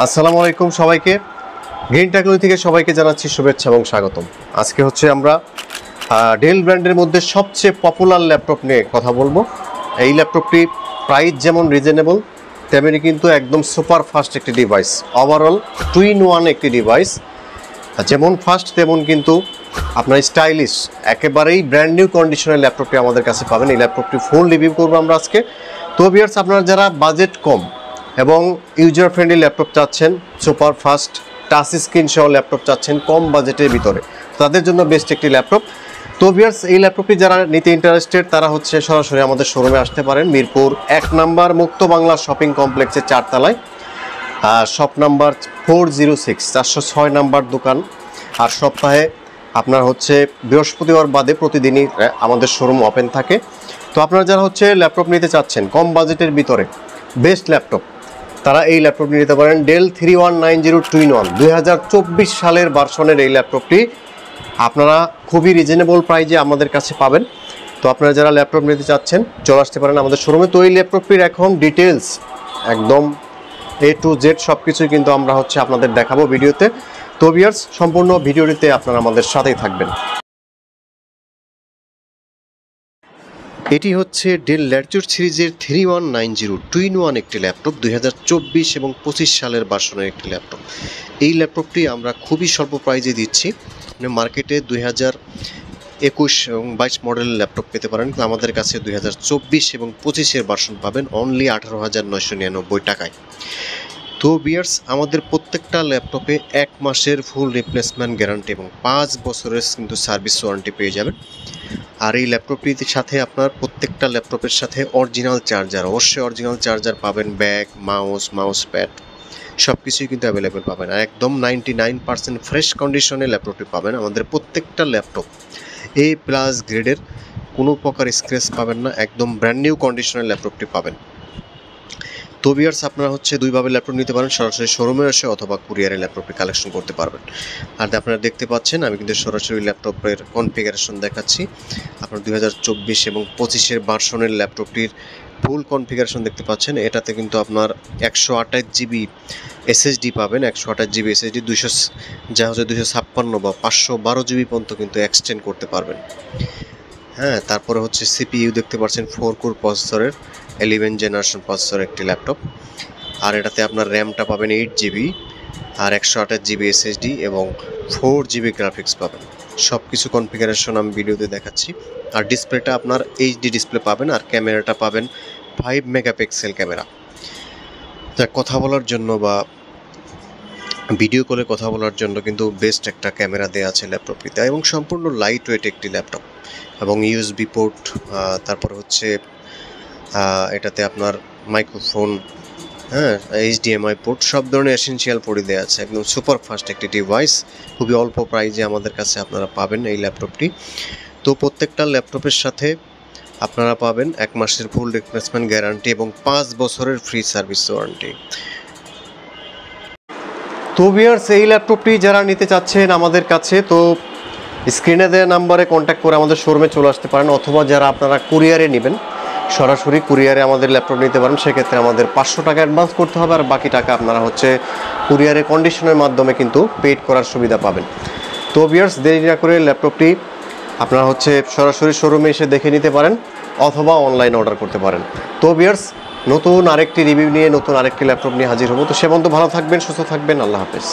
আসসালামু আলাইকুম সবাইকে। গ্রিন টেকনোলজি থেকে সবাইকে জানাচ্ছি শুভেচ্ছা এবং স্বাগতম। আজকে হচ্ছে আমরা ডেল ব্র্যান্ডের মধ্যে সবচেয়ে পপুলার ল্যাপটপ নিয়ে কথা বলবো। এই ল্যাপটপটি প্রাইস যেমন রিজনেবল, তেমনি কিন্তু একদম সুপার ফাস্ট একটি ডিভাইস। ওভারঅল 2-in-1 একটি ডিভাইস, যেমন ফাস্ট তেমন কিন্তু আপনার স্টাইলিশ, একেবারেই ব্র্যান্ড নিউ কন্ডিশনের ল্যাপটপটি আমাদের কাছে পাবেন। এই ল্যাপটপটি ফুল রিভিউ করবো আমরা আজকে। তো ভিউয়ার্স, আপনারা যারা বাজেট কম এবং ইউজার ফ্রেন্ডলি ল্যাপটপ চাচ্ছেন, সুপার ফাস্ট টাচ স্ক্রিন সহ ল্যাপটপ চাচ্ছেন কম বাজেটের ভিতরে, তাদের জন্য বেস্ট একটি ল্যাপটপ। তো ভিউয়ার্স, এই ল্যাপটপটি যারা নিতে ইন্টারেস্টেড তারা হচ্ছে সরাসরি আমাদের শোরুমে আসতে পারেন। মিরপুর 1 নম্বর মুক্ত বাংলা শপিং কমপ্লেক্সের 4 তলায়, শপ নাম্বার 406, 406 নাম্বার দোকান। আর সপ্তাহে আপনার হচ্ছে বৃহস্পতিবার বাদে প্রতিদিনই আমাদের শোরুম ওপেন থাকে। তো আপনারা যারা হচ্ছে ল্যাপটপ নিতে চাচ্ছেন কম বাজেটের ভিতরে বেস্ট ল্যাপটপ, তারা এই ল্যাপটপটি নিতে পারেন। ডেল 3190 2-in-1 2024 সালের ভার্সনের এই ল্যাপটপটি আপনারা খুবই রিজনেবল প্রাইজে আমাদের কাছে পাবেন। তো আপনারা যারা ল্যাপটপ নিতে চাচ্ছেন চলে আসতে পারেন আমাদের শোরুমে। তো এই ল্যাপটপটির এখন ডিটেলস একদম A to Z সব কিছুই কিন্তু আমরা হচ্ছে আপনাদের দেখাবো ভিডিওতে। তো ভিউয়ার্স, সম্পূর্ণ ভিডিওটিতে আপনারা আমাদের সাথেই থাকবেন। এটি হচ্ছে ডেল ল্যাটিটিউড সিরিজের 3190 2-in-1 একটি ল্যাপটপ, 2024 এবং 25 সালের ভার্সনের একটি ল্যাপটপ। এই ল্যাপটপটি আমরা খুবই স্বল্প প্রাইজে দিচ্ছি। মার্কেটে 2021 এবং 22 মডেলের ল্যাপটপ পেতে পারেন, কিন্তু আমাদের কাছে 2024 এবং 25-এর ভার্সন পাবেন অনলি 18,999 টাকায়। তো ভিউয়ার্স, আমাদের প্রত্যেকটা ল্যাপটপে 1 মাসের ফুল রিপ্লেসমেন্ট গ্যারান্টি এবং 5 বছরের কিন্তু সার্ভিস ওয়ারেন্টি পেয়ে যাবেন। আর এই ল্যাপটপটির সাথে আপনার প্রত্যেকটা ল্যাপটপের সাথে অরিজিনাল চার্জার, অবশ্যই অরিজিনাল চার্জার পাবেন, ব্যাগ, মাউস প্যাড সব কিছুই কিন্তু অ্যাভেলেবেল পাবেন। আর একদম 99% ফ্রেশ কন্ডিশনে ল্যাপটপটি পাবেন। আমাদের প্রত্যেকটা ল্যাপটপ A+ গ্রেডের, কোনো প্রকার স্ক্র্যাচ পাবেন না, একদম ব্র্যান্ড নিউ কন্ডিশনের ল্যাপটপটি পাবেন। তো ভিউয়ার্স, আপনারা হচ্ছে দুইভাবে ল্যাপটপ নিতে পারেন, সরাসরি শোরুমে এসে অথবা কুরিয়ারে ল্যাপটপটি কালেকশন করতে পারবেন। আর আপনারা দেখতে পাচ্ছেন আমি কিন্তু সরাসরি ল্যাপটপের কনফিগারেশন দেখাচ্ছি। আপনার 2024 এবং 25-এর ভার্সনের ল্যাপটপটির ফুল কনফিগারেশন দেখতে পাচ্ছেন। এটাতে কিন্তু আপনার 128 জিবি SSD পাবেন, 128 জিবি SSD, 200 যা হচ্ছে 256 বা 512 জিবি পর্যন্ত কিন্তু এক্সটেন্ড করতে পারবেন। হ্যাঁ, তারপরে হচ্ছে CPU দেখতে পাচ্ছেন 4 কোর প্রসেসরের 11 জেনারেশন প্রসেসর একটি ল্যাপটপ। আর এটাতে আপনার র্যামটা পাবেন 8 জিবি আর 128 জিবি SSD এবং 4 জিবি গ্রাফিক্স পাবেন। সব কিছু কনফিগারেশন আমি ভিডিওতে দেখাচ্ছি। আর ডিসপ্লেটা আপনার HD ডিসপ্লে পাবেন, আর ক্যামেরাটা পাবেন 5 মেগাপিক্সেল ক্যামেরা। যা কথা বলার জন্য বা ভিডিও কলে কথা বলার জন্য কিন্তু বেস্ট একটা ক্যামেরা দেওয়া আছে ল্যাপটপটিতে, এবং সম্পূর্ণ লাইট ওয়েট একটি ল্যাপটপ। এবং USB পোর্ট, তারপরে হচ্ছে এটাতে আপনার মাইক্রোফোন, হ্যাঁ, HDMI পোর্ট, সব ধরনের এসেনশিয়াল পোর্টই দেওয়া আছে। একদম সুপার ফাস্ট একটি ডিভাইস, খুবই অল্প প্রাইজে আমাদের কাছে আপনারা পাবেন এই ল্যাপটপটি। তো প্রত্যেকটা ল্যাপটপের সাথে আপনারা পাবেন 1 মাসের ফুল রিপ্লেসমেন্ট গ্যারান্টি এবং 5 বছরের ফ্রি সার্ভিস ওয়ারেন্টি। তো ভিউয়ার্স, এই ল্যাপটপটি যারা নিতে চাচ্ছেন আমাদের কাছে, তো স্ক্রিনে দেওয়া নাম্বারে কন্ট্যাক্ট করে আমাদের শোরুমে চলে আসতে পারেন, অথবা যারা আপনারা কুরিয়ারে নেবেন সরাসরি কুরিয়ারে আমাদের ল্যাপটপ নিতে পারেন। সেক্ষেত্রে আমাদের 500 টাকা অ্যাডভান্স করতে হবে, আর বাকি টাকা আপনারা হচ্ছে কুরিয়ারে কন্ডিশনের মাধ্যমে কিন্তু পেড করার সুবিধা পাবেন। তো ভিউয়ার্স, দেরি না করে ল্যাপটপটি আপনারা হচ্ছে সরাসরি শোরুমে এসে দেখে নিতে পারেন অথবা অনলাইন অর্ডার করতে পারেন। তো ভিউয়ার্স, নতুন আরেকটি রিভিউ নিয়ে নতুন আরেকটি ল্যাপটপ নিয়ে হাজির হবো। তো সে পর্যন্ত ভালো থাকবেন, সুস্থ থাকবেন, আল্লাহ হাফেজ।